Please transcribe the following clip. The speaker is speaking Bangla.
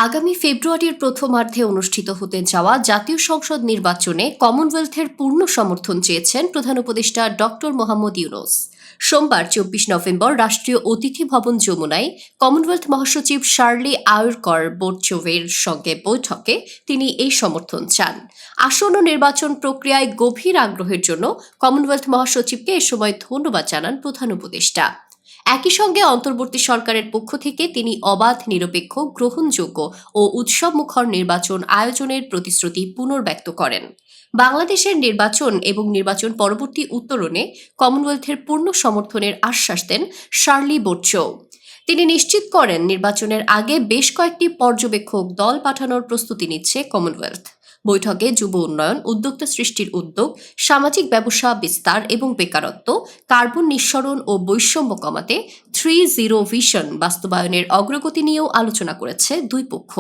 আগামী ফেব্রুয়ারির প্রথমার্ধে অনুষ্ঠিত হতে যাওয়া জাতীয় সংসদ নির্বাচনে কমনওয়েলথের পূর্ণ সমর্থন চেয়েছেন প্রধান উপদেষ্টা ডক্টর মোহাম্মদ ইউনূস। সোমবার ২৪ নভেম্বর রাষ্ট্রীয় অতিথি ভবন যমুনায় কমনওয়েলথ মহাসচিব শার্লি আয়ুরকর বোরচোভের সঙ্গে বৈঠকে তিনি এই সমর্থন চান। আসন্ন নির্বাচন প্রক্রিয়ায় গভীর আগ্রহের জন্য কমনওয়েলথ মহাসচিবকে এ সময় ধন্যবাদ জানান প্রধান উপদেষ্টা। একই সঙ্গে অন্তর্বর্তী সরকারের পক্ষ থেকে তিনি অবাধ, নিরপেক্ষ, গ্রহণযোগ্য ও উৎসবমুখর নির্বাচন আয়োজনের প্রতিশ্রুতি পুনর্ব্যক্ত করেন। বাংলাদেশের নির্বাচন এবং নির্বাচন পরবর্তী উত্তরণে কমনওয়েলথের পূর্ণ সমর্থনের আশ্বাস দেন শার্লি বোরচো। তিনি নিশ্চিত করেন নির্বাচনের আগে বেশ কয়েকটি পর্যবেক্ষক দল পাঠানোর প্রস্তুতি নিচ্ছে কমনওয়েলথ। বৈঠকে যুব উন্নয়ন, উদ্যোক্তা সৃষ্টির উদ্যোগ, সামাজিক ব্যবসা বিস্তার এবং বেকারত্ব, কার্বন নিঃসরণ ও বৈষম্য কমাতে 3-0 ভিশন বাস্তবায়নের অগ্রগতি নিয়েও আলোচনা করেছে দুই পক্ষ।